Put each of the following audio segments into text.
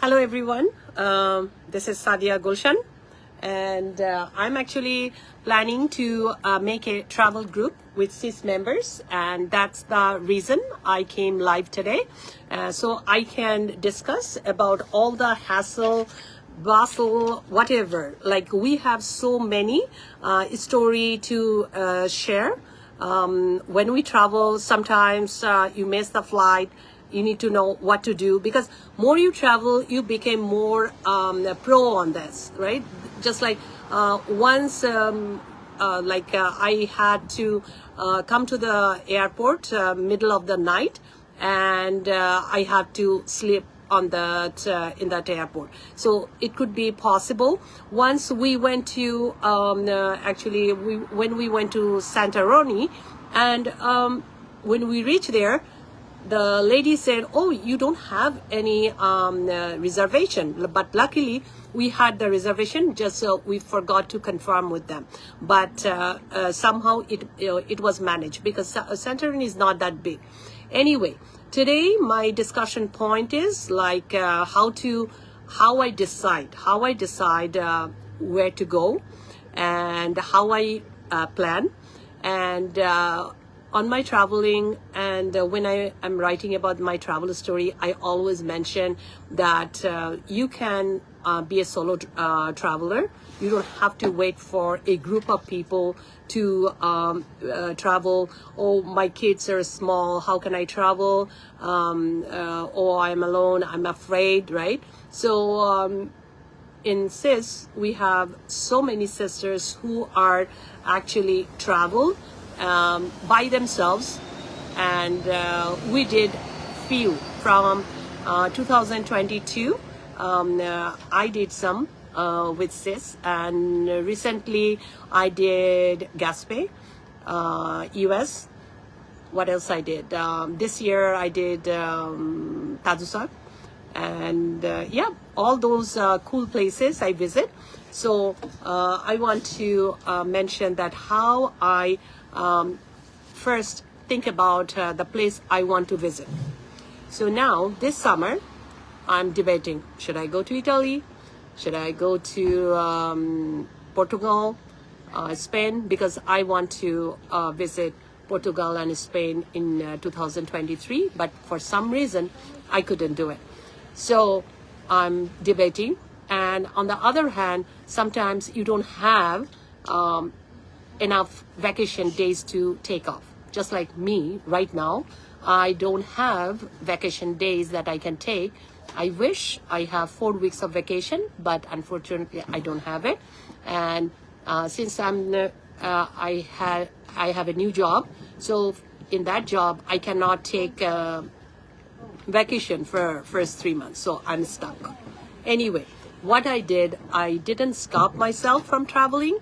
Hello everyone, this is Sadia Gulshan, and I'm actually planning to make a travel group with CIS members, and that's the reason I came live today, so I can discuss about all the hassle, bustle, whatever. Like, we have so many story to share. When we travel, sometimes you miss the flight. You need to know what to do, because more you travel, you become more pro on this, right? Just like once I had to come to the airport middle of the night, and I had to sleep on that in that airport. So it could be possible. Once we went to when we went to Santorini, and when we reached there, the lady said, "Oh, you don't have any reservation." But luckily, we had the reservation. Just we forgot to confirm with them. But somehow it was managed, because Santorini is not that big. Anyway, today my discussion point is like how I decide where to go, and how I plan, and on my traveling. And when I am writing about my travel story, I always mention that you can be a solo traveler. You don't have to wait for a group of people to travel. Oh, my kids are small, how can I travel? Oh, I'm alone, I'm afraid, right? So in CIS, we have so many sisters who are actually travel by themselves, and we did few from 2022. I did some with CIS, and recently I did Gaspe, US. What else I did? This year I did Tadusak, and yeah, all those cool places I visit. So I want to mention that how I first think about the place I want to visit. So now this summer I'm debating, should I go to Italy, should I go to Portugal, Spain, because I want to visit Portugal and Spain in 2023, but for some reason I couldn't do it. So I'm debating. And on the other hand, sometimes you don't have enough vacation days to take off. Just like me right now, I don't have vacation days that I can take. I wish I have 4 weeks of vacation, but unfortunately I don't have it. And since I have a new job, so in that job I cannot take vacation for first 3 months, so I'm stuck. Anyway, what I did, I didn't stop myself from traveling.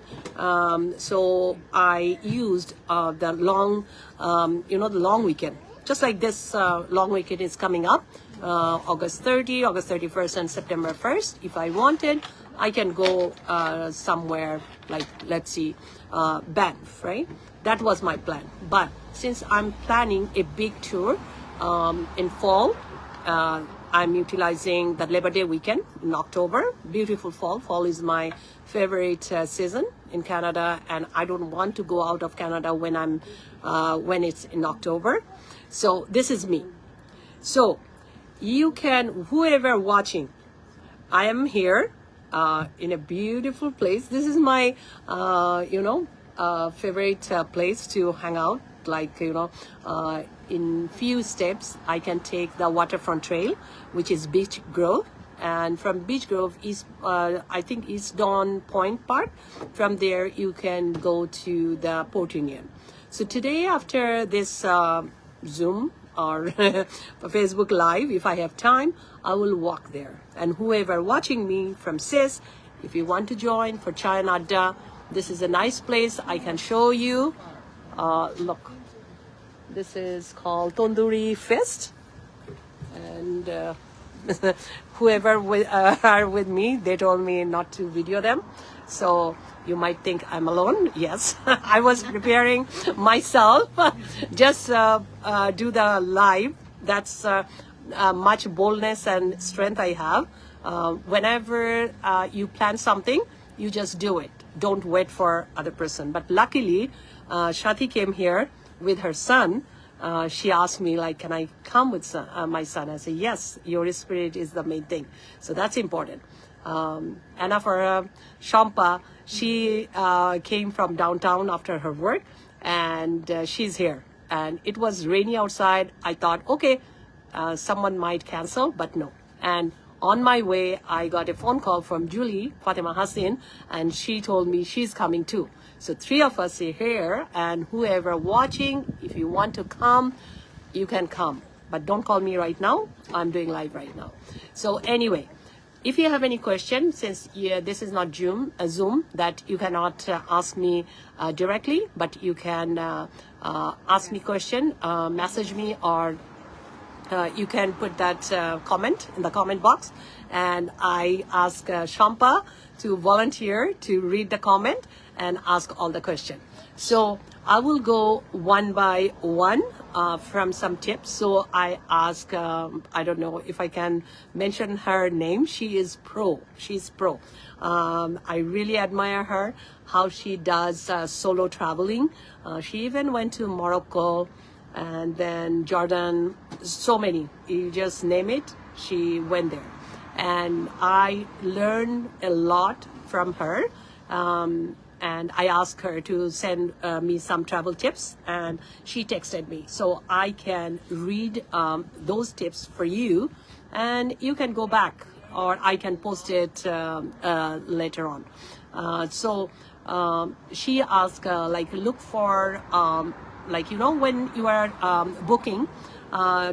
So I used the long, the long weekend. Just like this long weekend is coming up, August 30, August 31st, and September 1st. If I wanted, I can go somewhere like, let's see, Banff, right? That was my plan. But since I'm planning a big tour in fall, I'm utilizing the Labor Day weekend in October. Beautiful fall. Fall is my favorite season in Canada, and I don't want to go out of Canada when it's in October. So this is me. So you can, whoever watching, I am here in a beautiful place. This is my favorite place to hang out. Like, in few steps I can take the waterfront trail, which is Beach Grove, and from Beach Grove is I think East Dawn Point Park. From there you can go to the Port Union. So today, after this Zoom or Facebook Live, if I have time, I will walk there. And whoever watching me from CIS, if you want to join for Chai Nadda, this is a nice place. I can show you. Look, this is called Tandoori Fest, and whoever are with me, they told me not to video them. So you might think I'm alone. Yes, I was preparing myself. Just do the live. That's much boldness and strength I have. whenever you plan something, you just do it. Don't wait for other person. But luckily, Shati came here with her son. She asked me, like, can I come with my son? I said, yes, your spirit is the main thing. So that's important. And for Shampa, she came from downtown after her work, and she's here. And it was rainy outside. I thought, okay, someone might cancel, but no. And on my way, I got a phone call from Julie, Fatima Hassin, and she told me she's coming too. So 3 of us are here, and whoever watching, if you want to come, you can come. But don't call me right now. I'm doing live right now. So anyway, if you have any question, since this is not Zoom, that you cannot ask me directly, but you can ask me question, message me, or you can put that comment in the comment box, and I ask Shampa to volunteer to read the comment and ask all the questions. So I will go one by one from some tips. So I ask, I don't know if I can mention her name. She is pro. She's pro. I really admire her, how she does solo traveling. She even went to Morocco, and then Jordan, so many, you just name it, she went there. And I learned a lot from her. And I asked her to send me some travel tips, and she texted me. So I can read those tips for you, and you can go back, or I can post it later on. So she asked, like, look for, like, you know, when you are booking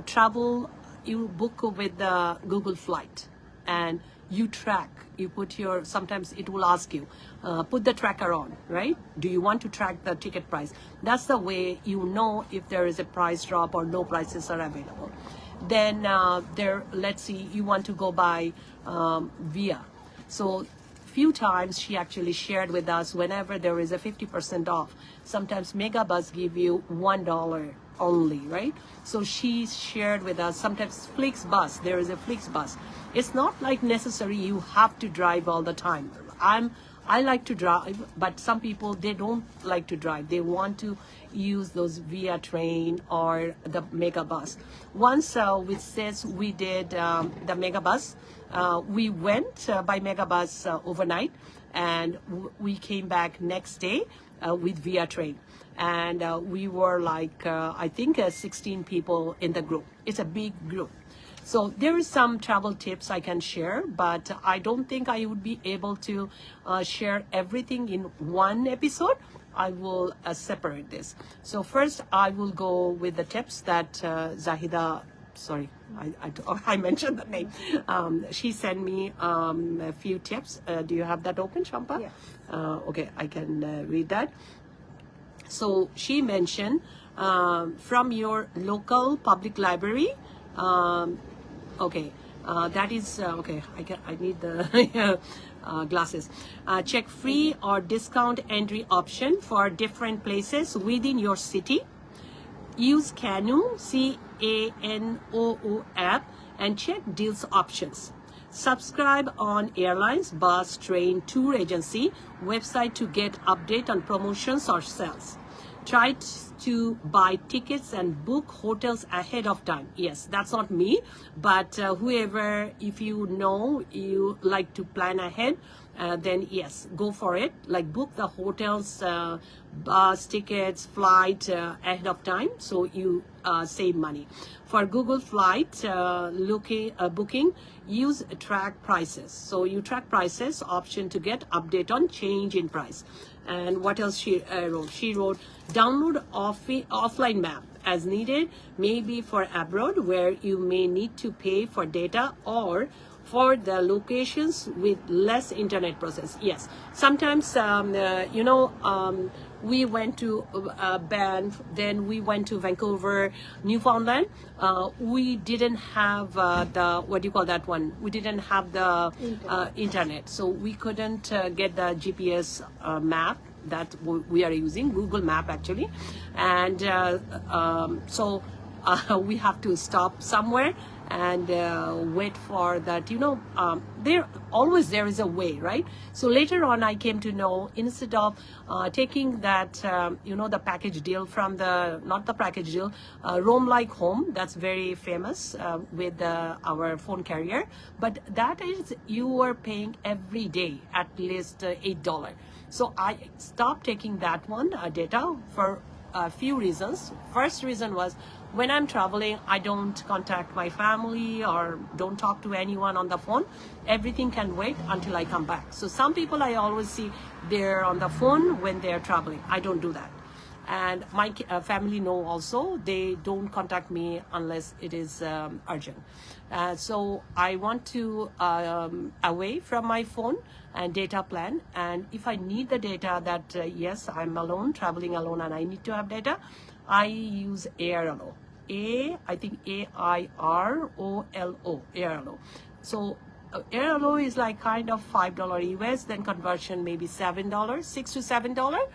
travel, you book with the Google Flight, and you track, you put your, sometimes it will ask you, put the tracker on, right? Do you want to track the ticket price? That's the way you know if there is a price drop or no prices are available. Then let's see, you want to go by Via. So few times she actually shared with us, whenever there is a 50% off, sometimes Megabus give you $1 only, right? So she shared with us, sometimes Flixbus, there is a Flixbus. It's not like necessary you have to drive all the time. I like to drive, but some people, they don't like to drive. They want to use those Via train or the Megabus. Once which says we did the Megabus, we went by Megabus overnight, and we came back next day with Via train. And we were like, I think 16 people in the group. It's a big group. So there is some travel tips I can share, but I don't think I would be able to share everything in one episode. I will separate this. So first I will go with the tips that Zahida, sorry, I mentioned the name. She sent me a few tips. Do you have that open, Shampa? Yeah. Okay, I can read that. So she mentioned from your local public library. Okay, that is okay. I need the glasses. Check free or discount entry option for different places within your city. Use Canoe, C-A-N-O-O app, and check deals options. Subscribe on airlines, bus, train, tour agency website to get update on promotions or sales. Try to buy tickets and book hotels ahead of time. Yes, that's not me, but whoever, if you know you like to plan ahead, then yes, go for it. Like book the hotels, bus tickets, flight ahead of time, so you save money. For Google Flight booking, use track prices. So you track prices option to get update on change in price. And what else she wrote? She wrote, download offline map as needed, maybe for abroad where you may need to pay for data, or for the locations with less internet process. Yes, sometimes we went to Banff, then we went to Vancouver, Newfoundland. We didn't have the, what do you call that one? We didn't have the internet, so we couldn't get the GPS map that we are using, Google Map actually. And so we have to stop somewhere and wait for that, there is a way, right? So later on I came to know, instead of taking that the package deal from not the package deal, Roam Like Home, that's very famous with our phone carrier, but that is you are paying every day at least $8. So I stopped taking that one data for a few reasons. First reason was, when I'm traveling, I don't contact my family or don't talk to anyone on the phone. Everything can wait until I come back. So some people I always see they're on the phone when they're traveling. I don't do that. And my family know also, they don't contact me unless it is urgent. So I want to away from my phone and data plan. And if I need the data that, yes, I'm alone, traveling alone, and I need to have data, I use AirLO. I think AIROLO, AirLO. So AirLO is like kind of $5 US, then conversion maybe $7, $6 to $7.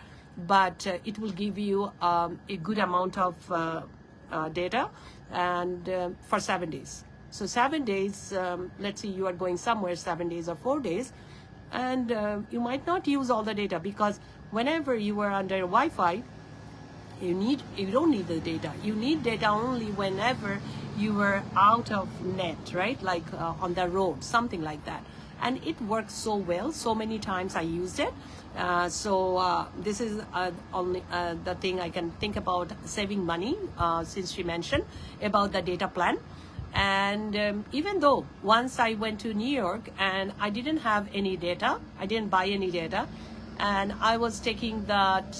But it will give you a good amount of data, and for 7 days. So 7 days, let's say you are going somewhere 7 days or 4 days, and you might not use all the data, because whenever you are under Wi-Fi, you don't need the data. You need data only whenever you are out of net, right? Like on the road, something like that. And it works so well. So many times I used it. This is only the thing I can think about saving money, since she mentioned about the data plan. And even though once I went to New York and I didn't have any data, I didn't buy any data, and I was taking that,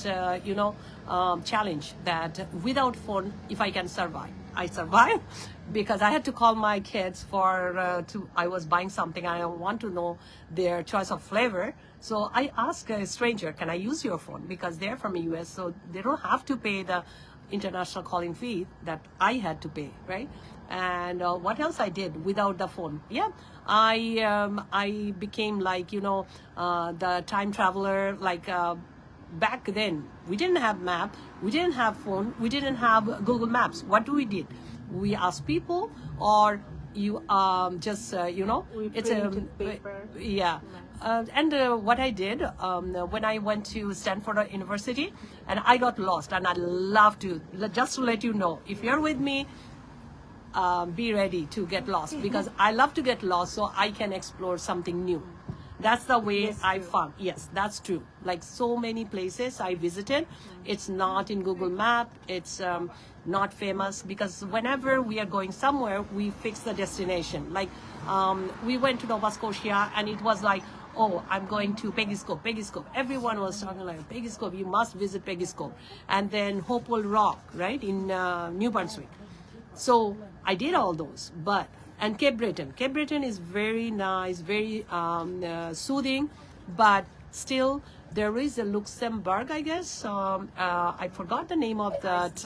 challenge that without phone, if I can survive. I survived because I had to call my kids I was buying something. I want to know their choice of flavor. So I asked a stranger, can I use your phone? Because they're from the US, so they don't have to pay the international calling fee that I had to pay, right? And what else I did without the phone? Yeah, I became like, the time traveler, like back then. We didn't have map, we didn't have phone, we didn't have Google Maps. What do we did? We asked people, or you just we it's paper. Yeah. And what I did when I went to Stanford University, and I got lost, and I'd love to, just to let you know, if you're with me, be ready to get lost, because I love to get lost so I can explore something new. That's the way Yes, I true. found. Yes, that's true. Like so many places I visited, it's not in Google Map. It's not famous, because whenever we are going somewhere, we fix the destination. Like we went to Nova Scotia, and it was like, oh, I'm going to Pegiscope, Pegiscope. Everyone was talking like, Pegiscope, you must visit Pegiscope. And then Hopewell Rock, right, in New Brunswick. So I did all those, and Cape Breton. Cape Breton is very nice, very soothing, but still there is a Luxembourg, I guess. I forgot the name of that.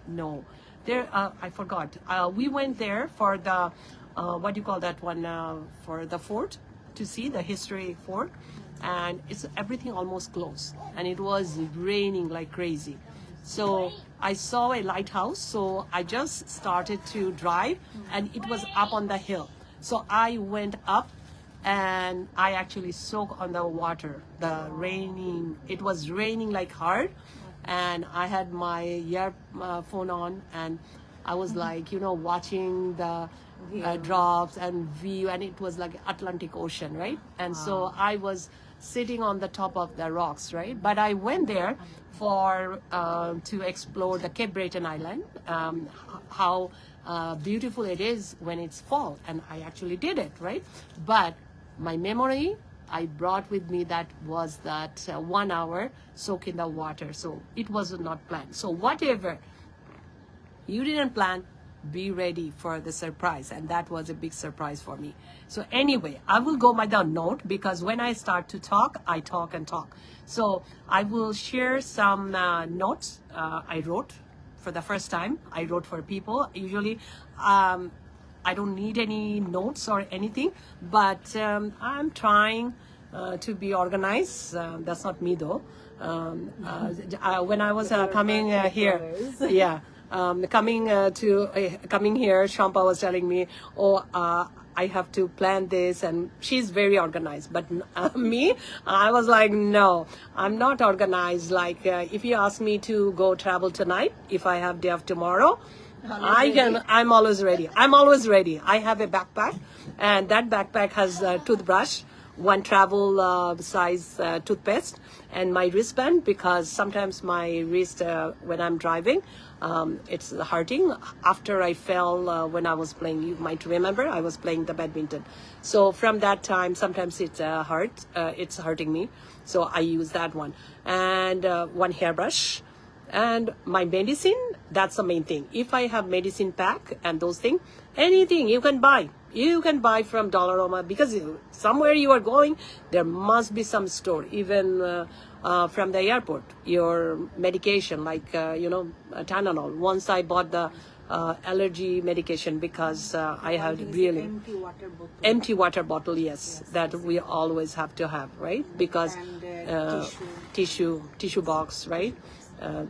No, there. I forgot. We went there for the what do you call that one? For the fort, to see the historic fort, and it's everything almost closed, and it was raining like crazy. So I saw a lighthouse, so I just started to drive, and it was up on the hill. So I went up, and I actually soaked on the water. It was raining like hard, and I had my earphone on, and I was like, watching the drops and view, and it was like Atlantic Ocean, right? And so I was sitting on the top of the rocks, right? But I went there for to explore the Cape Breton Island, how beautiful it is when it's fall, and I actually did it, right? But my memory I brought with me, that was that 1 hour soak in the water. So it was not planned. So whatever you didn't plan, be ready for the surprise, and that was a big surprise for me. So anyway, I will go by the note, because when I start to talk, I talk and talk. So I will share some notes I wrote for the first time. I wrote for people. Usually I don't need any notes or anything, but I'm trying to be organized. That's not me though. When I was coming here, yeah. coming here, Shampa was telling me, oh, I have to plan this, and she's very organized. But me, I was like, no, I'm not organized. Like, if you ask me to go travel tonight, if I have day off tomorrow, I'm always ready. I'm always ready. I have a backpack, and that backpack has a toothbrush, one travel size toothpaste, and my wristband, because sometimes my wrist, when I'm driving, it's hurting. After I fell when I was playing, you might remember, I was playing the badminton. So from that time, sometimes it's it's hurting me. So I use that one. And one hairbrush. And my medicine, that's the main thing. If I have medicine pack and those things, anything you can buy. You can buy from Dollarama, because somewhere you are going, there must be some store. Even from the airport, your medication, like, Tylenol. Once I bought the allergy medication because I had really empty water bottle, yes, that we always have to have, right? Because tissue box, right?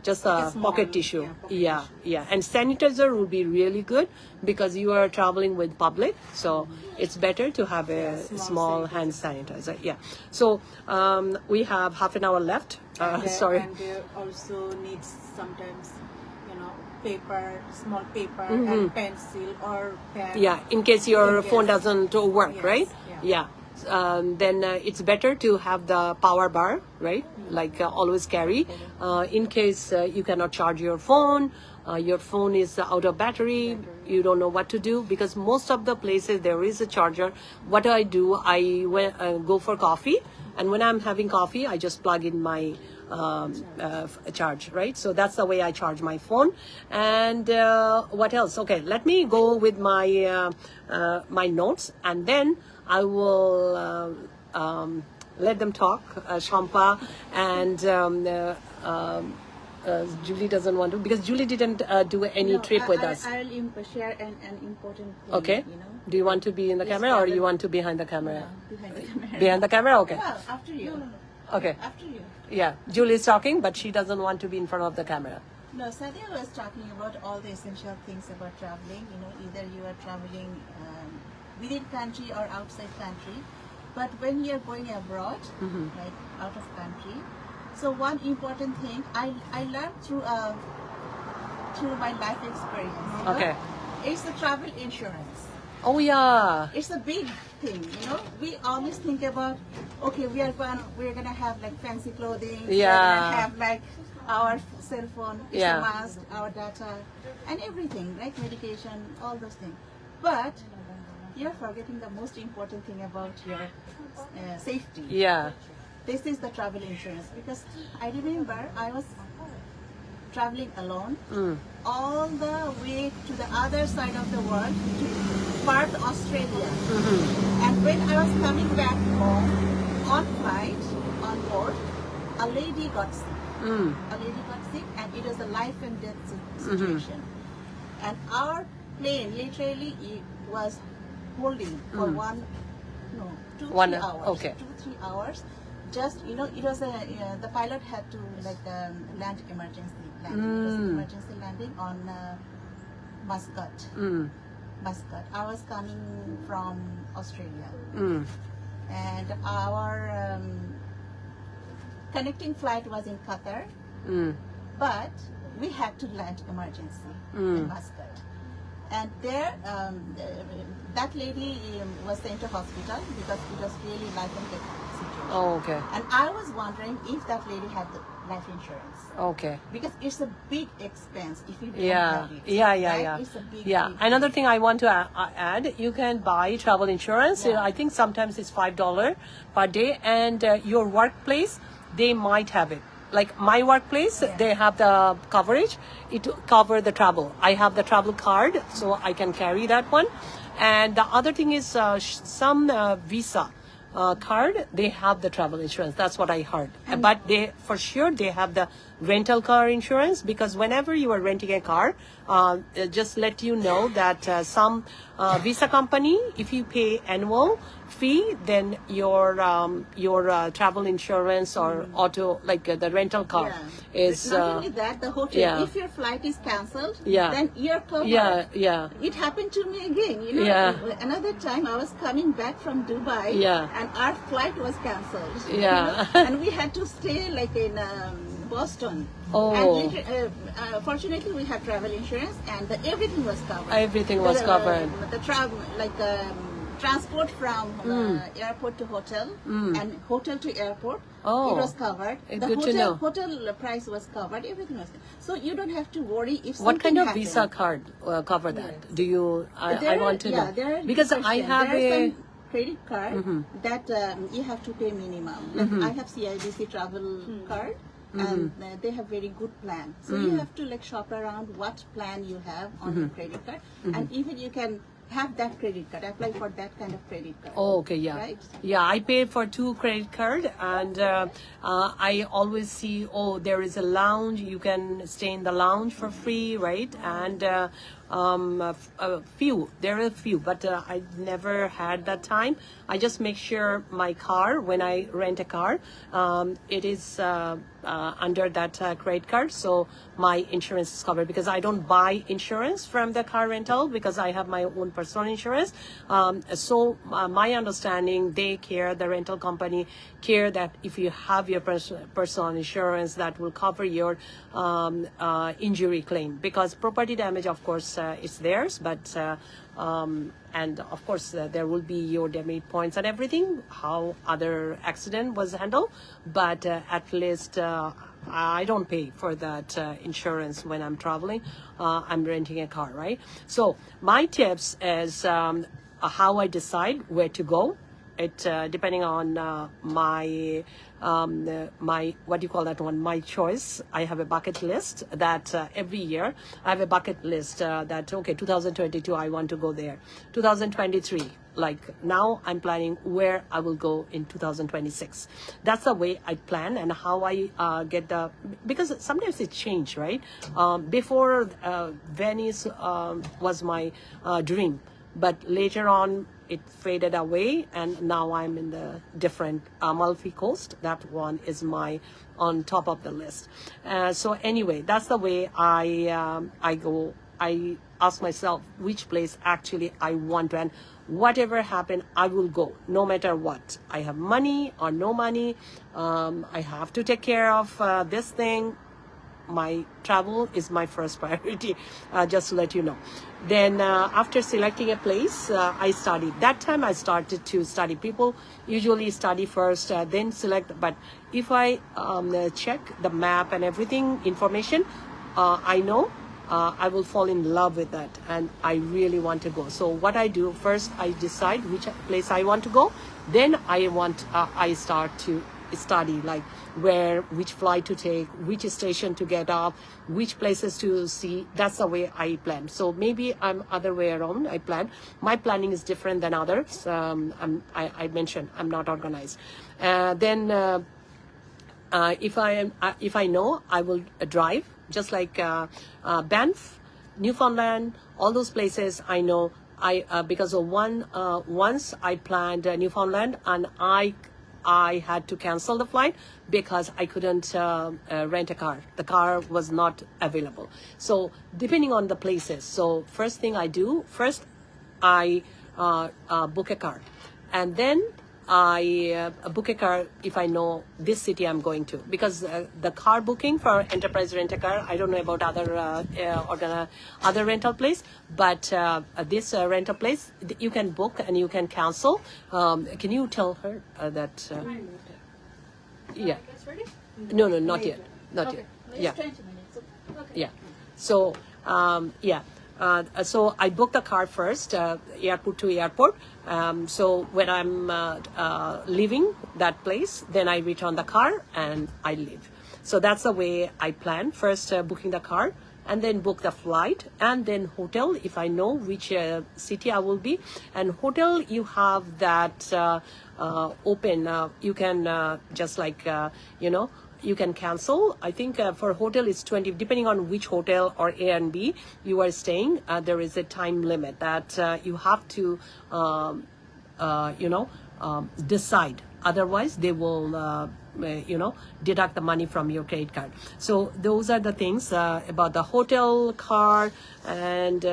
Just a pocket tissue. Yeah. And sanitizer would be really good, because you are traveling with public, so it's better to have a small hand sanitizer. Yeah. So we have half an hour left. Sorry. And there also needs sometimes, paper, small paper and pencil or pen. Yeah, in case your phone doesn't work, Yes, right? yeah. Then it's better to have the power bar, right? Like always carry. In case you cannot charge your phone is out of battery, you don't know what to do, because most of the places there is a charger. What I do, I go for coffee, and when I'm having coffee, I just plug in my charge, right? So that's the way I charge my phone. And what else? Okay, let me go with my my notes, and then I will let them talk, Shampa, and Julie doesn't want to, because Julie didn't do any trip with us. I'll share an important thing, Okay. Do you want to be in the camera, or you want to behind the camera? behind the camera. Behind the camera? Okay. Well, after you. Okay. After you. Yeah. Julie is talking, but she doesn't want to be in front of the camera. No, Sadia was talking about all the essential things about traveling. Either you are traveling within country or outside country. But when you're going abroad, like out of country, so one important thing I learned through my life experience. Okay. It's the travel insurance. Oh yeah. It's a big thing. We always think about, okay, we're gonna have like fancy clothing. Yeah. We're gonna have like our cell phone, it's Yeah. a must, our data, and everything, like medication, all those things. But you're forgetting the most important thing about your safety. Yeah. This is the travel insurance, because I remember I was traveling alone all the way to the other side of the world, to Perth, Australia. And when I was coming back home on flight, on board, a lady got sick. A lady got sick, and it was a life and death situation. And our plane literally was holding for 2-3 hours. Okay. 2-3 hours. Just it was the pilot had to land emergency landing. It was an emergency landing on Muscat. Muscat. I was coming from Australia, and our connecting flight was in Qatar, but we had to land emergency in Muscat. And there, that lady was sent to hospital because it was really life and death situation. Oh, okay. And I was wondering if that lady had the life insurance. Okay. Because it's a big expense if you don't Yeah. have it. Yeah. Right? It's a big, big Another thing I want to add, you can buy travel insurance. Yeah. I think sometimes it's $5 per day, and your workplace, they might have it. Like my workplace, they have the coverage. It cover the travel. I have the travel card, so I can carry that one. And the other thing is some Visa card, they have the travel insurance. That's what I heard. But they, for sure, they have the rental car insurance, because whenever you are renting a car, just let you know that some visa company, if you pay annual fee, then your travel insurance or auto, like the rental car is not only that, the hotel, if your flight is cancelled, then you're covered. It happened to me again, you know. Another time I was coming back from Dubai, and our flight was cancelled, you know, and we had to stay like in Boston. And later, fortunately we have travel insurance, and everything was covered. Everything was covered. The travel, like transport from airport to hotel and hotel to airport, it was covered. The hotel price was covered. Everything was covered. So you don't have to worry if something What kind of happens. visa card cover that? Do you? I want to know, there are because I have some credit card that you have to pay minimum. Like I have CIBC travel card. And they have very good plan. So you have to like shop around what plan you have on your credit card, and even you can have that credit card, apply for that kind of credit card. Oh, okay, yeah. Right? Yeah, I pay for 2 credit card, and I always see, there is a lounge, you can stay in the lounge for free, right? And there are a few, but I never had that time. I just make sure my car, when I rent a car, it is under that credit card, so my insurance is covered, because I don't buy insurance from the car rental because I have my own personal insurance. So my understanding, the rental company care that if you have your personal insurance, that will cover your injury claim, because property damage, of course, it's theirs, but and of course there will be your damage points and everything, how other accident was handled, but at least I don't pay for that insurance when I'm traveling. I'm renting a car, right? So my tips is how I decide where to go. It depending on my what do you call that one? My choice. I have a bucket list that every year I have a bucket list that 2022 I want to go there. 2023, like now I'm planning where I will go in 2026. That's the way I plan, and how I get because sometimes it change, right? Before Venice was my dream, but later on it faded away, and now I'm in the different Amalfi Coast. That one is my on top of the list. So anyway, that's the way I go. I ask myself which place actually I want to, and whatever happen, I will go no matter what. I have money or no money. I have to take care of this thing. My travel is my first priority, just to let you know. Then after selecting a place, I studied. That time I started to study. People usually study first, then select. But if I check the map and everything, information, I know I will fall in love with that, and I really want to go. So what I do, first I decide which place I want to go. Then I start to study, like which flight to take, which station to get off, which places to see. That's the way I plan. So maybe I'm other way around. I plan. My planning is different than others. I mentioned I'm not organized. Then if I know, I will drive, just like Banff, Newfoundland, all those places I know. Because of once I planned Newfoundland, and I had to cancel the flight because I couldn't rent a car. The car was not available. So depending on the places. So first thing I do, I book a car, and then I book a car if I know this city I'm going to, because the car booking for Enterprise Rent a Car, I don't know about other rental place, but this rental place, you can book and you can cancel. Can you tell her that? Yeah. No, not yet. Not yet. Yeah. 20 minutes. Okay. Yeah. So yeah. So I booked the car first, airport to airport. So when I'm leaving that place, then I return the car and I leave. So that's the way I plan. First booking the car, and then book the flight, and then hotel if I know which city I will be. And hotel, you have that open. You can just like you can cancel. I think for hotel it's 20, depending on which hotel or A and B you are staying. There is a time limit that you have to, decide. Otherwise, they will, deduct the money from your credit card. So those are the things about the hotel, car, and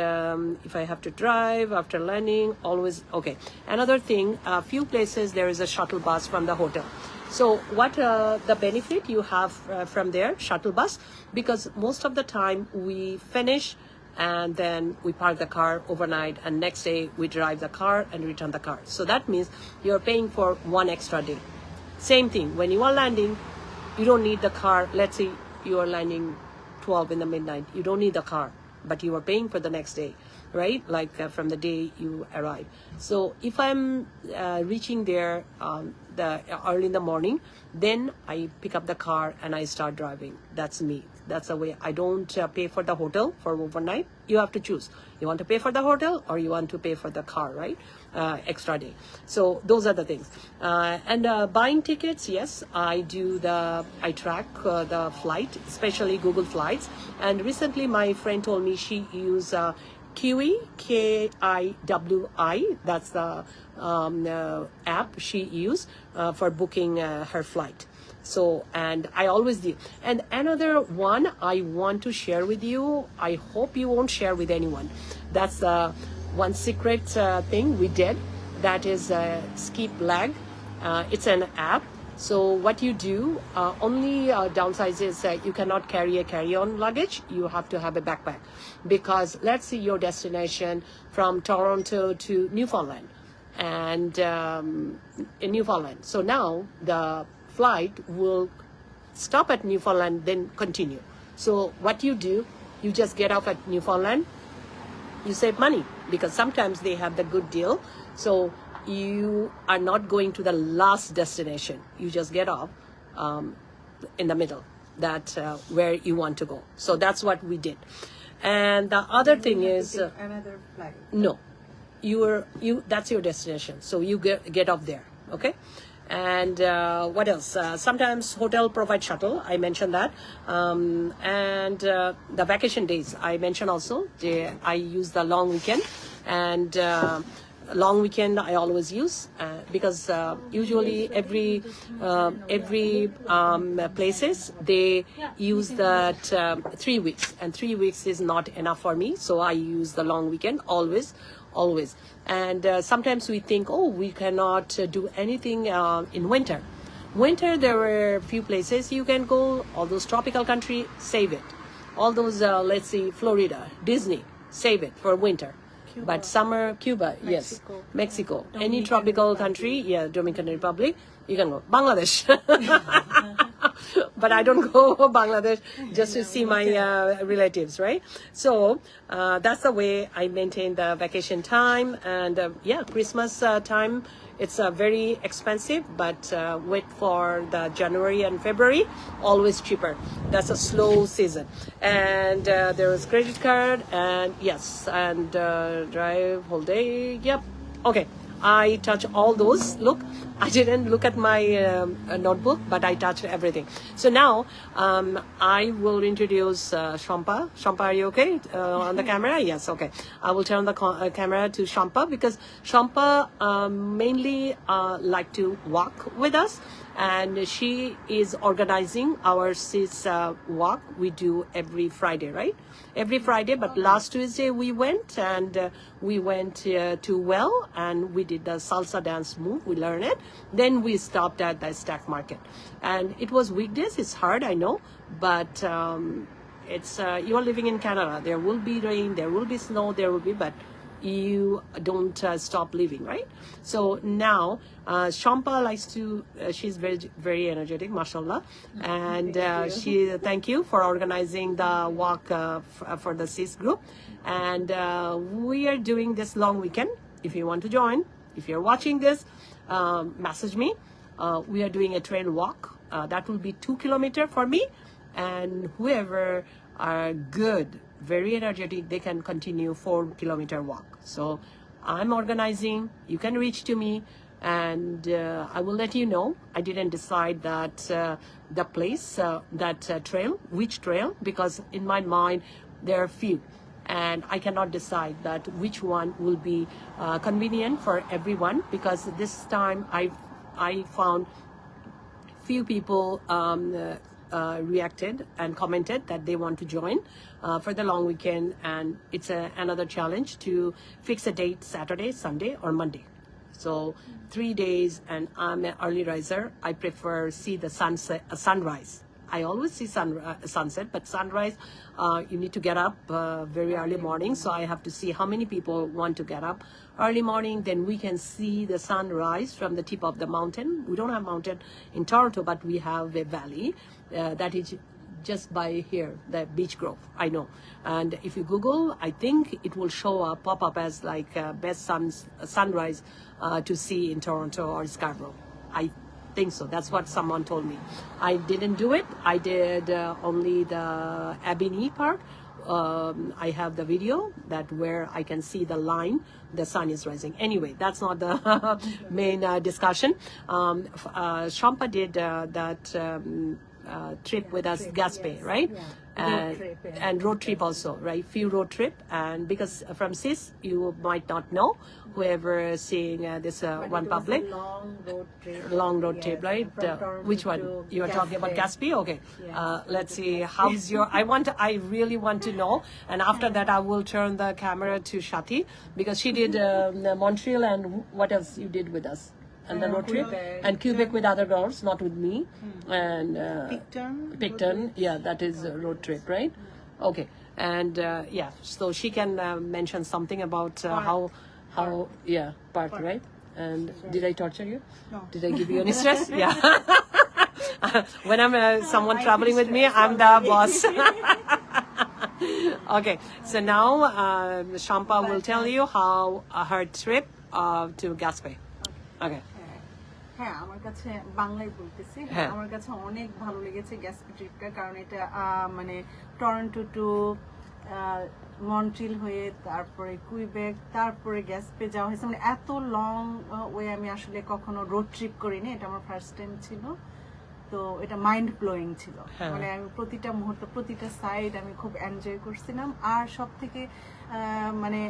if I have to drive after landing, always okay. Another thing, a few places there is a shuttle bus from the hotel. So what the benefit you have from there, shuttle bus, because most of the time we finish and then we park the car overnight, and next day we drive the car and return the car. So that means you're paying for one extra day. Same thing, when you are landing, you don't need the car. Let's say you are landing 12 in the midnight. You don't need the car, but you are paying for the next day, right? Like from the day you arrive. So if I'm reaching there early in the morning, then I pick up the car and I start driving. That's me. That's the way. I don't pay for the hotel for overnight. You have to choose. You want to pay for the hotel or you want to pay for the car, right? Extra day. So those are the things. And buying tickets, yes, I track the flight, especially Google Flights. And recently my friend told me she used Kiwi, Kiwi. That's the app she used for booking her flight. So, and I always do. And another one I want to share with you, I hope you won't share with anyone. That's one secret thing we did. That is Skip Lag. It's an app. So what you do, only downside is you cannot carry a carry-on luggage. You have to have a backpack. Because let's see your destination from Toronto to Newfoundland. And in Newfoundland. So now the flight will stop at Newfoundland, then continue. So what you do, you just get off at Newfoundland, you save money because sometimes they have the good deal. So you are not going to the last destination. You just get off in the middle, that where you want to go. So that's what we did. And the other thing is another flight. No, that's your destination. So you get off there. Okay. And what else? Sometimes hotel provide shuttle. I mentioned that. And the vacation days, I mentioned also. I use the long weekend. And long weekend I always use because usually every places they use that 3 weeks. And 3 weeks is not enough for me. So I use the long weekend always. And sometimes we think, oh, we cannot do anything in winter. There were a few places you can go. All those tropical country, save it. All those, let's see, Florida, Disney, save it for winter. Cuba. But summer, Cuba, Mexico. Yes, Mexico, any tropical country, yeah, Dominican Republic, you can go. Bangladesh. But I don't go Bangladesh just to see my relatives, right? So that's the way I maintain the vacation time. And Christmas time, it's very expensive, but wait for the January and February, always cheaper. That's a slow season. And there is credit card, and yes, and drive whole day. Yep. Okay. I touch all those. Look, I didn't look at my notebook, but I touched everything. So now I will introduce Shampa. Shampa, are you okay on the camera? Yes, okay. I will turn the camera to Shampa because Shampa mainly like to walk with us. And she is organizing our SIS walk. We do every Friday, right? Every Friday, but last Tuesday we went and we went to Well and we did the salsa dance move. We learned it. Then we stopped at the Stack Market. And it was weekdays. It's hard, I know, but it's you are living in Canada. There will be rain, there will be snow, but you don't stop living, right? So now Shampa likes to she's very, very energetic, mashallah, and thank you for organizing the walk for the CIS group. And we are doing this long weekend. If you want to join, if you're watching this, message me. We are doing a trail walk that will be 2 kilometers for me, and whoever are good, very energetic, they can continue 4 kilometer walk. So I'm organizing. You can reach to me and I will let you know. I didn't decide that the place, trail, which trail, because in my mind there are few, and I cannot decide that which one will be convenient for everyone, because this time I found few people reacted and commented that they want to join for the long weekend, and it's another challenge to fix a date, Saturday, Sunday, or Monday. So 3 days, and I'm an early riser. I prefer see the sunrise. I always see sunset, but sunrise, you need to get up very early morning. So I have to see how many people want to get up early morning. Then we can see the sunrise from the tip of the mountain. We don't have mountain in Toronto, but we have a valley that is just by here, the Beach Grove, I know. And if you Google, I think it will pop up as like best sunrise to see in Toronto or Scarborough. I think so. That's what someone told me. I didn't do it. I did only the Ebony part. I have the video that where I can see the line, the sun is rising. Anyway, that's not the main discussion. Shampa did that trip with us, Gaspé, right? And road trip also, right? Few road trip, and because from SIS, you might not know, whoever seeing this one public long road trip, right? Which one you are talking about? Gaspé? Okay. Let's see. How's your? I really want to know, and after that, I will turn the camera to Shati, because she did Montreal, and what else you did with us? And the road trip, and Quebec with other girls, not with me, and Picton, yeah, that is a road trip, right? Okay, and yeah, so she can mention something about how part, right? And did I torture you? No. Did I give you any stress? Yeah. When I'm someone traveling with me, I'm the boss. Okay, so now Shampa will tell you how her trip to Gaspé. Okay. হ্যাঁ, আমার কাছে বাংলায় বলতেছি, আমার কাছে অনেক ভালো লেগেছে গ্যাসপি ট্রিপটা, কারণ এটা মানে টরন্টো টু মন্ট্রিল হয়ে তারপরে কুইবেক, তারপরে গ্যাসপে যাওয়া হয়েছে। মানে এত লং ওয়ে আমি আসলে কখনো রোড ট্রিপ করিনি, এটা আমার ফার্স্ট টাইম ছিল। তো এটা মাইন্ড ব্লোয়িং ছিল, মানে আমি প্রতিটা মুহূর্ত, প্রতিটা সাইড আমি খুব এনজয় করছিলাম। আর সব থেকে মানে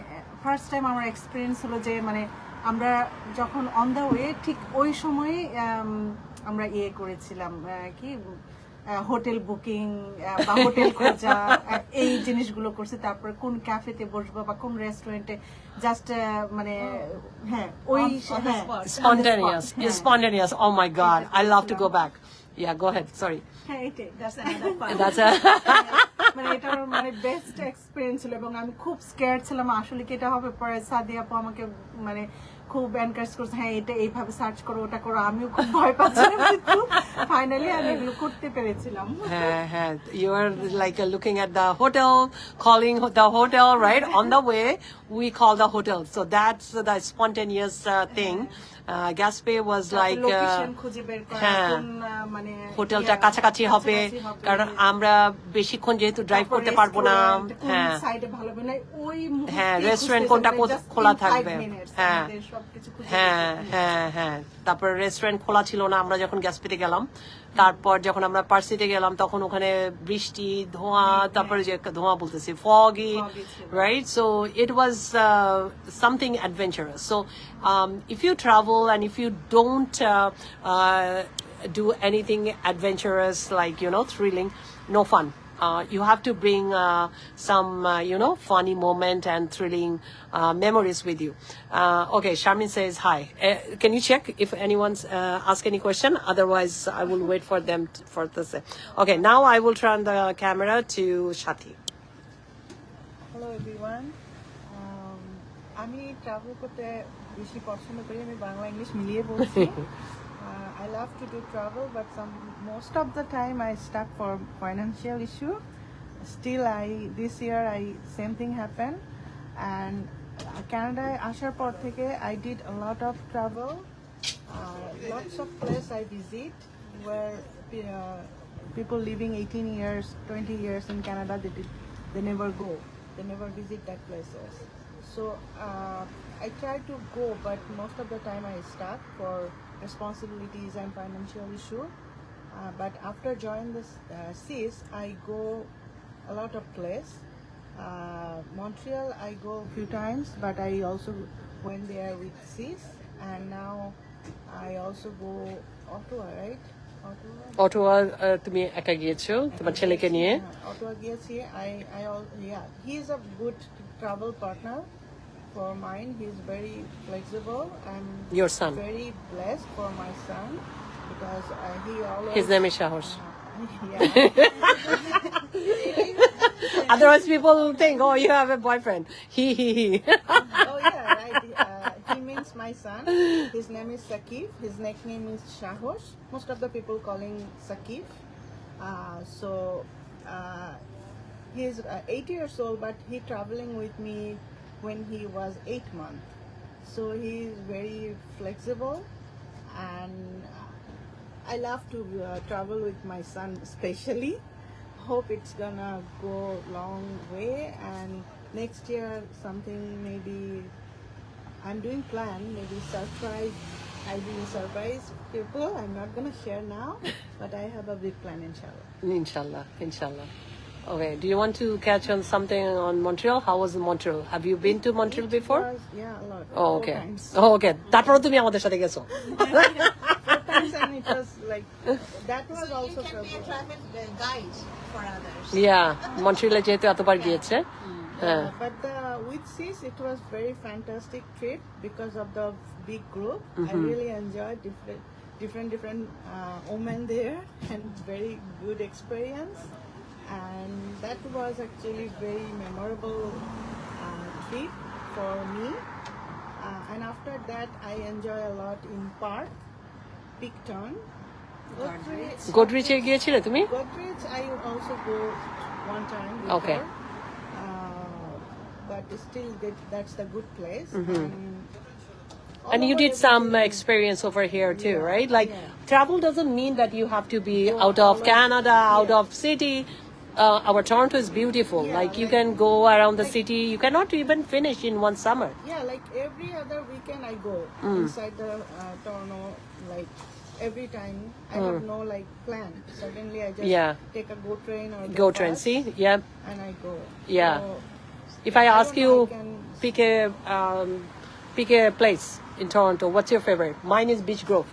ফার্স্ট টাইম আমার এক্সপিরিয়েন্স হলো যে মানে আমরা যখন অন দ্য ওয়ে ঠিক ওই সময়ে আমরা করেছিলাম কি হোটেল বুকিং বা হোটেল খোঁজা, এই জিনিসগুলো করছি। তারপরে কোন ক্যাফেতে বসবো বা কোন রেস্টুরেন্টে, জাস্ট মানে হ্যাঁ ওই spontaneous. Oh my God, I love to go back. Yeah, go ahead. Sorry. মানে এটা আমার মানে বেস্ট এক্সপিরিয়েন্স ছিল, এবং আমি খুব স্কেয়ার্ড ছিলাম আসলে কি এটা হবে। পরে সাদিয়া আপু আমাকে মানে খুব এনকারেজ করছে, হ্যাঁ এটা এইভাবে সার্চ করো, ওটা করো। আমিও খুব ভয় পাচ্ছিলাম, কিন্তু ফাইনালি আমি এগুলো করতে পেরেছিলাম। হ্যাঁ, you are like looking at the hotel, calling the hotel, right? On the way, we call the hotel. So that's the spontaneous thing. Gaspé was like হোটেলটা কাছাকাছি হবে, কারণ আমরা বেশিক্ষণ যেহেতু ড্রাইভ করতে পারবো না। হ্যাঁ, রেস্টুরেন্ট কোনটা খোলা থাকবে। হ্যাঁ, তারপর রেস্টুরেন্ট খোলা ছিল না আমরা যখন গ্যাসপেতে গেলাম। তারপর যখন আমরা পার্সিতে গেলাম তখন ওখানে বৃষ্টি, ধোঁয়া, তারপরে যে ধোঁয়া বলতেছি foggy, right? So it was something adventurous. So if you travel and if you don't do anything adventurous, like thrilling, no fun. You have to bring some funny moment and thrilling memories with you. Okay, Sharmin says hi. Can you check if anyone's ask any question? Otherwise I will wait for them for this. Okay, now I will turn the camera to Shati. Hello everyone. আমি travel করতে বেশি পছন্দ করি, আমি Bangla English মিলিয়ে বলছি। I love to do travel, but most of the time I stuck for financial issue. Still, this year same thing happened, and Canada আসার পর থেকে I did a lot of travel. Lots of places I visit where people living 18 years, 20 years in Canada, they never go. They never visit that places. So I try to go, but most of the time I stuck for responsibilities and financial issue. But after joining this CIS, I go a lot of place. Montreal, I go a few times, but I also went there with CIS, and now I also go Ottawa, right? Ottawa. Ottawa তুমি একা গিয়েছো তোমার ছেলেকে নিয়ে Ottawa গিয়েছি. Yeah, he is a good travel partner for mine. He's very flexible. I'm Your son. very blessed for my son because he always. His name is Shahos. Yeah. Otherwise people think, oh, you have a boyfriend. He. Oh yeah, right. He means my son. His name is Sakif. His nickname is Shahos. Most of the people calling Sakif. He's 8 years old, but he traveling with me when he was 8 months. So he's very flexible, and I love to travel with my son, especially. Hope it's gonna go long way, and next year something maybe I'm doing plan, maybe surprise. I will surprise people. I'm not gonna share now, but I have a big plan, inshallah. Inshallah. Okay, do you want to catch on something on Montreal? How was Montreal? Have you been to Montreal before? Yeah, a lot. Oh, 4 okay. times. Oh, okay. তারপরে তুমি আমাদের সাথে গেছো 4 times, and it was like that was So also you can be a travel guide for others. Yeah, Montreal যেহেতু এতবার গিয়েছে হ্যাঁ But with CIS, it was very fantastic trip because of the big group. I really enjoyed different women there, and very good experience. And that was actually very memorable trip for me. And after that, I enjoy a lot in park, Picton, গোডরিচে গিয়েছিলে তুমি Godrej. I also go one time before. Okay. But still, that's the good place. And you did some experience over here too, Yeah, right? Like yeah. travel doesn't mean that you have to be out of Canada, out of city. Our Toronto is beautiful. Yeah, Like you like- can go around the city. You cannot even finish in one summer. Yeah, like every other weekend I go inside the Toronto. Like every time I have no like plan. Suddenly I just Yeah. take a GO train or Go bus, train, see? Yeah. and I go. Yeah. So, If I ask don't you, know, I can- pick a place in Toronto. What's your favorite? Mine is Beach Grove.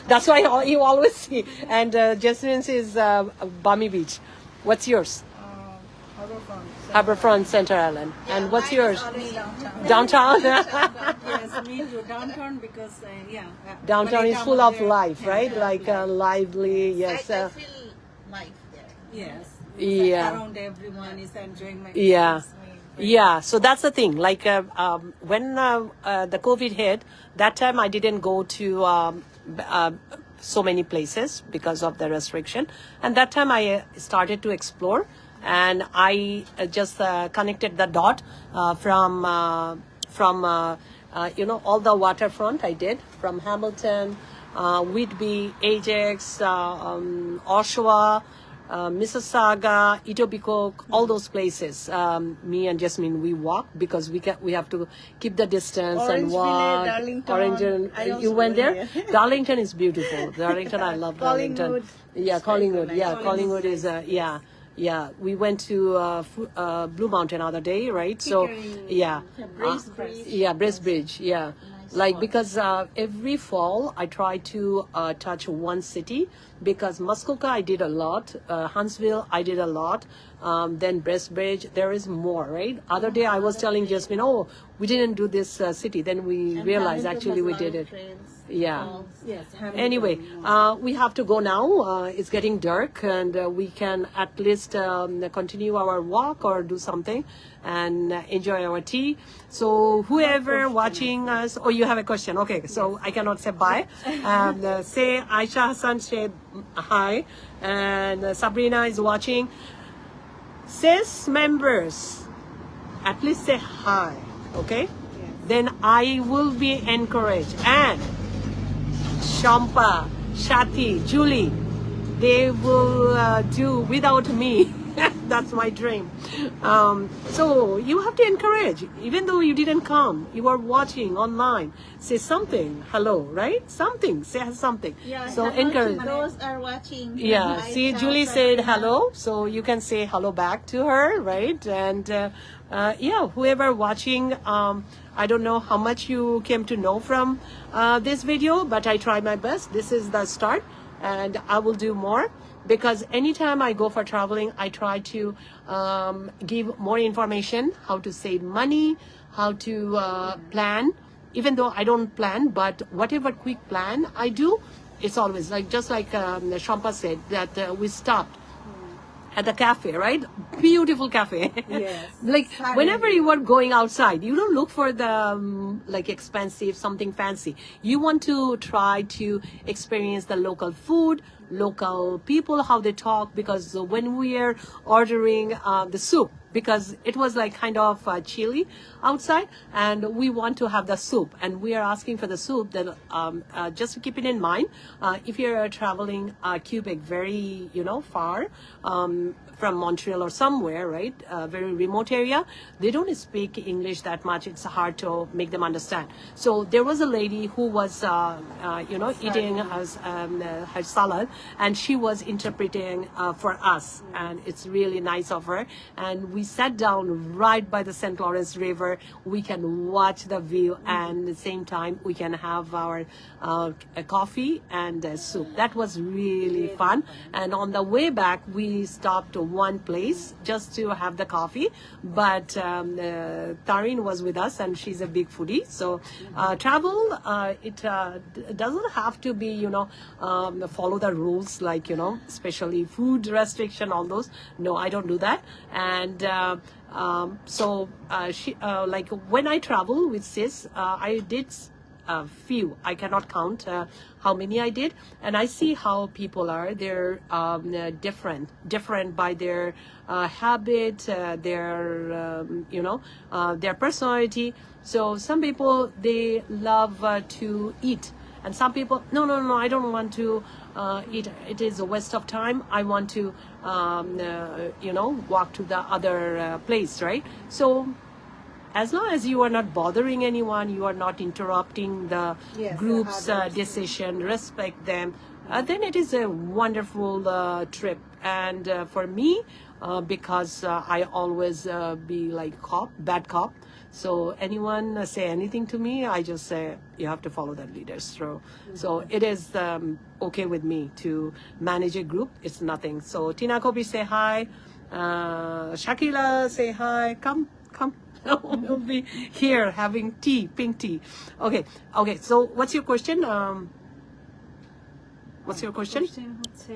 That's why you always see. And Jessamyn's is Balmy Beach. What's yours? Harbourfront. Harbourfront, Center Island. And what's Mine yours? is always downtown. Downtown. Yes, me too. Downtown because Downtown is Manila full of there. life, right? Like lively. Yes. I feel life there. Yes. Yeah. Around everyone is enjoying my Yeah. Christmas. Yeah, so that's the thing. Like when the COVID hit, that time I didn't go to so many places because of the restriction, and that time I started to explore, and I just connected the dot from all the waterfront I did from Hamilton, Whitby, Ajax, Oshawa. Mississauga, Etobicoke, all those places. Me and Jasmine, we walk because we have to keep the distance and Orangeville, walk. Darlington. Orangeville. I also You went go there? there. Darlington is beautiful. Darlington, I love Darlington. Collingwood. Yeah, Collingwood. nice. Yeah, Collingwood is yeah. We went to Blue Mountain other day, right? So yeah, Bracebridge. Yeah. Like because every fall I try to touch one city because Muskoka I did a lot, Huntsville I did a lot, then Bracebridge there is more, right? Other day I was telling Jasmine, oh, we didn't do this city, then we realized actually we did it. Yeah. Yes. Anyway, we have to go now. It's getting dark, and we can at least continue our walk or do something and enjoy our tea. So whoever watching us, oh, you have a question? Okay, so I cannot say bye. Say Aisha Hassan said hi, and Sabrina is watching. Sis members, at least say hi, okay? Then I will be encouraged. And Shampa, Shati, Julie, they will do without me. That's my dream. So you have to encourage, even though you didn't come, you are watching online. Say something, hello, right? Something, say something. Yeah, So hello encourage. to those are watching. Yeah, my see, child Julie right said now. hello, so you can say hello back to her, right? And yeah, whoever watching, I don't know how much you came to know from this video, but I try my best. This is the start, and I will do more because anytime I go for traveling, I try to give more information, how to save money, how to plan. Even though I don't plan, but whatever quick plan I do, it's always like just like Shampa said that we stopped at the cafe, right? Beautiful cafe. Yes. Like whenever you are going outside, you don't look for the like expensive something fancy. You want to try to experience the local food, local people, how they talk. Because when we are ordering the soup, because it was like kind of chilly outside, and we want to have the soup, and we are asking for the soup. Then just to keep it in mind, if you're traveling Quebec very far from Montreal or somewhere, right, very remote area, they don't speak English that much. It's hard to make them understand. So there was a lady who was eating her salad, and she was interpreting for us, and it's really nice of her. And we sat down right by the St. Lawrence River. We can watch the view, and at the same time we can have our a coffee and soup. That was really fun. And on the way back, we stopped to one place just to have the coffee. But Tarin was with us, and she's a big foodie. So travel, it doesn't have to be follow the rules like especially food restriction, all those. No, I don't do that. And so she like when I travel with sis, I did a few. I cannot count how many I did, and I see how people are. They're different by their habit, their personality. So some people, they love to eat, and some people, no, I don't want to eat. It is a waste of time. I want to walk to the other place, right? So as long as you are not bothering anyone, you are not interrupting the group's decision, respect them, then it is a wonderful trip. And for me, because I always be like bad cop. So anyone say anything to me, I just say, you have to follow that leaders through. So it is okay with me to manage a group. It's nothing. So Tina Kobi, say hi. Shakila, say hi. Come. We'll be here having tea, pink tea. Okay. So what's your question? What's your question? Question হচ্ছে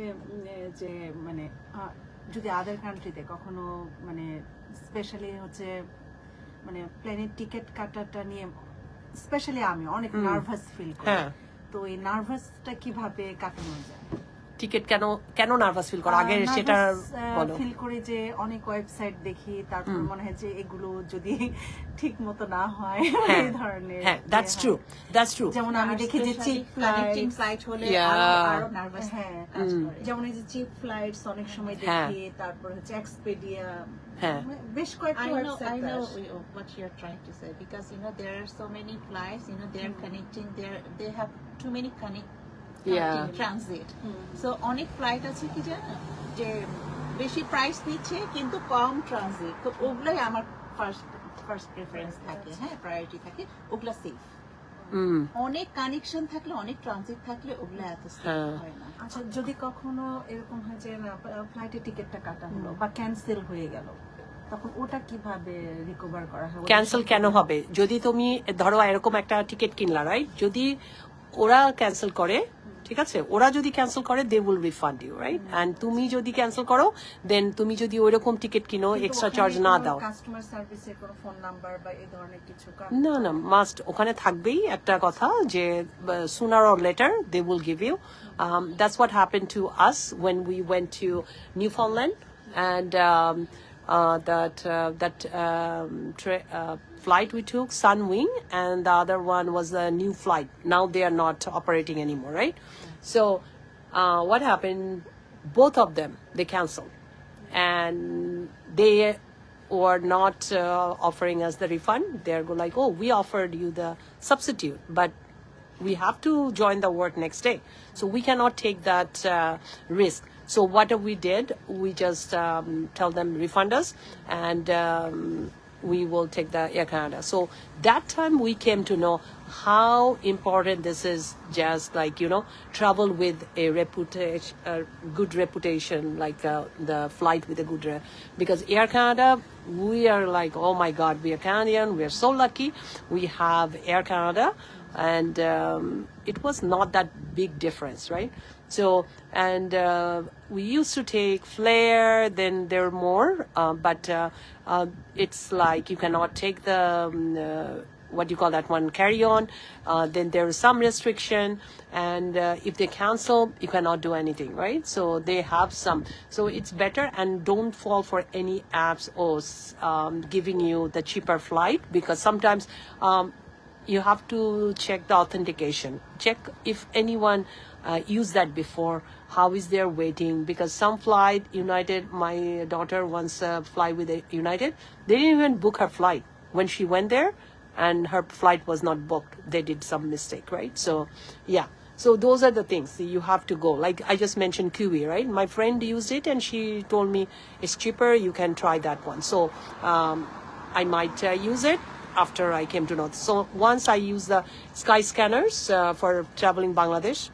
যে মানে যদি আদার কান্ট্রিতে কখনো মানে specially হচ্ছে মানে প্লেনের টিকিট কাটাটা নিয়ে স্পেশালি আমি অনেক নার্ভাস ফিল করি। তো এই নার্ভাসটা কিভাবে কাটানো যায়? টিকিট কেন নার্ভাস ফিল করো আগে সেটা বলো। ফিল করি যে অনেক ওয়েবসাইট দেখি, তারপর মনে হয় যে এগুলো যদি ঠিক মতো না হয় এই ধরনের। হ্যাঁ, that's true যেমন আমি দেখি যে চিপ কানেক্টিং সাইট হলে আরো নার্ভাস যেমন এই যে চিপ ফ্লাইটস অনেক সময় দেখি, তারপর হচ্ছে এক্সপেডিয়া, বেশ কয়েকটা website. I know what you're trying to say, because there are so many flights, they are connecting, they have too many transit. So অনেক ফ্লাইট আছে কি জানো যে বেশি প্রাইস নিচ্ছে কিন্তু কম ট্রানজিট, তো ওগুলাই আমার ফার্স্ট প্রেফারেন্স থাকে, প্রায়োরিটি থাকে, ওগুলা সেফ। অনেক কানেকশন থাকলে, অনেক ট্রানজিট থাকলে ওগুলা এত সেফ হয় না। আচ্ছা, যদি কখনো এরকম হয় যে ফ্লাইটের টিকিটটা কাটা হলো বা ক্যান্সেল হয়ে গেল, তখন ওটা কিভাবে রিকভার করা হয়? ক্যান্সেল কেন হবে? যদি তুমি ধরো এরকম একটা টিকিট কিনলা, রাইট, যদি ওরা ক্যান্সেল করে, ঠিক আছে, ওরা যদি ক্যান্সেল করে they will refund you, right. And তুমি যদি ক্যান্সেল করো, দেন তুমি যদি ওইরকম টিকিট কিনো, এক্সট্রা চার্জ না দাও, কাস্টমার সার্ভিসের কোনো ফোন নাম্বার বা এই ধরনের কিছু না মাস্ট ওখানে থাকবেই একটা কথা যে sooner or later they will give you. That's what happened to us when we went to Newfoundland, and that flight we took, Sunwing, and the other one was a new flight. Now they are not operating anymore, right? So what happened? Both of them, they canceled. and they were not offering us the refund. They're like, oh, we offered you the substitute, but we have to join the work next day, so we cannot take that risk. So what we did, we just tell them refund us, and we will take the Air Canada. So that time we came to know how important this is, just like, travel with a reputation, a good reputation, like the flight with a good, because Air Canada, we are like, oh my God, we are Canadian, we are so lucky, we have Air Canada, and it was not that big difference, right? So, and we used to take Flair, then there are more, but it's like you cannot take the, what do you call that one, carry-on, then there is some restriction, and if they cancel, you cannot do anything, right? So they have some, so it's better, and don't fall for any apps or giving you the cheaper flight, because sometimes you have to check the authentication. Check if anyone used that before, how is their waiting, because some flight, United, my daughter once fly with United, they didn't even book her flight. When she went there and her flight was not booked, they did some mistake, right? So, yeah. So those are the things you have to go. Like I just mentioned Kiwi, right? My friend used it and she told me it's cheaper, you can try that one. So I might use it after I came to know. So once I use the Sky Scanners for traveling Bangladesh,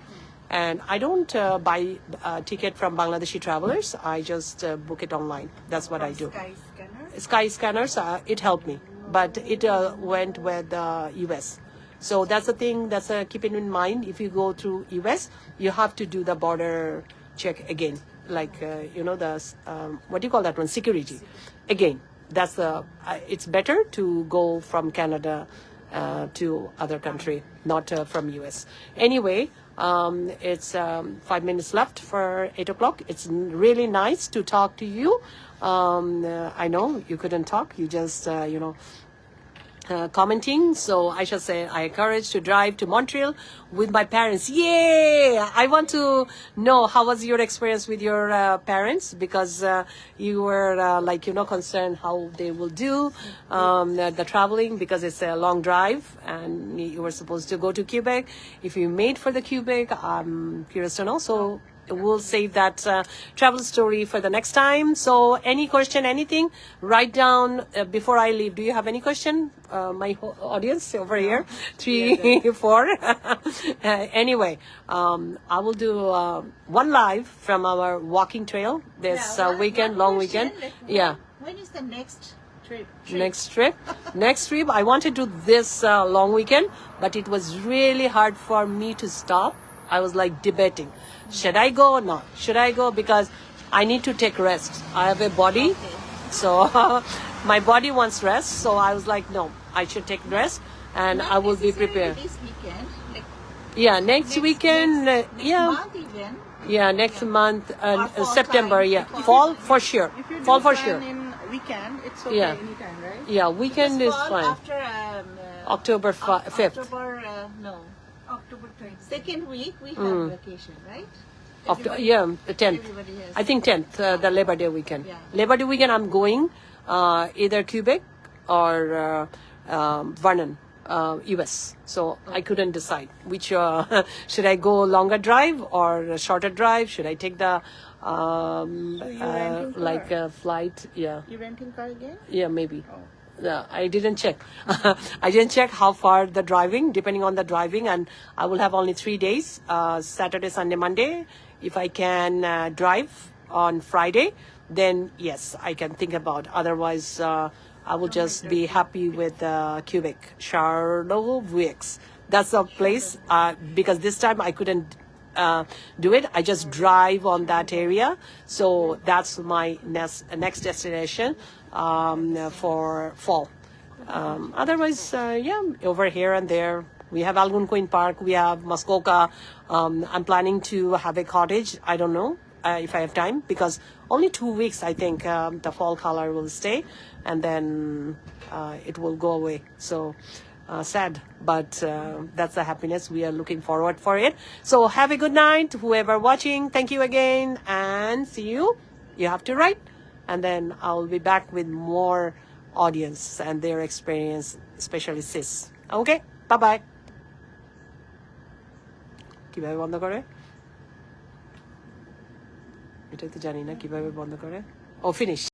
and I don't buy a ticket from Bangladeshi travelers. I just book it online. That's what I do. Sky Scanner? Sky Scanners, it helped me, but it went with US. So that's the thing. That's keeping in mind. If you go through US, you have to do the border check again, like the what do you call that one? Security, again. That's the. It's better to go from Canada to other country, not from US. Anyway, it's 5 minutes left for 8 o'clock. It's really nice to talk to you. I know you couldn't talk. You just, commenting. So I shall say I encourage to drive to Montreal with my parents. Yay! I want to know how was your experience with your parents, because you were concerned how they will do the traveling, because it's a long drive and you were supposed to go to Quebec. If you made for the Quebec, I'm curious to know. So we'll save that travel story for the next time. So any question, anything, write down before I leave. Do you have any question? My audience over here, 3, 4. Anyway, I will do one live from our walking trail this weekend, long weekend. Yeah. When is the next trip? Next trip. I wanted to do this long weekend, but it was really hard for me to stop. I was like debating, should I go or not? Should I go? Because I need to take rest. I have a body, so my body wants rest. So I was like, no, I should take rest, and Not I will be necessarily prepared. This weekend, like Next weekend, next month even. Next month, Or fall September, time. fall for sure, If you fall do for plan sure. in weekend, it's okay Yeah. anytime, right? Weekend is Fall fine. After October 5th. October, no. October 20. Second week we have vacation, right? The 10th. Everybody has. I think 10th, the Labor Day weekend. Yeah. Labor Day weekend, I'm going either Quebec or Vernon, US. So I couldn't decide which. Should I go longer drive or a shorter drive? Should I take the renting car? flight? Yeah, You renting car again? yeah, maybe. Oh. Yeah, I didn't check. I didn't check how far the driving, depending on the driving, and I will have only 3 days, Saturday, Sunday, Monday. If I can drive on Friday, then yes, I can think about. Otherwise, I will just be happy with Quebec, Charlevoix. That's the place, because this time I couldn't do it. I just drive on that area. So that's my next destination for fall. Otherwise, over here and there. We have Algonquin Park. We have Muskoka. I'm planning to have a cottage. I don't know if I have time, because only 2 weeks, I think, the fall color will stay, and then it will go away. So sad, but that's the happiness. We are looking forward for it. So have a good night, whoever watching. Thank you again, and see you. You have to write. and then I'll be back with more audience and their experience, especially sis. Okay, bye bye. কিভাবে বন্ধ করে? এটা তো জানি না কিভাবে বন্ধ করে। Oh, finish.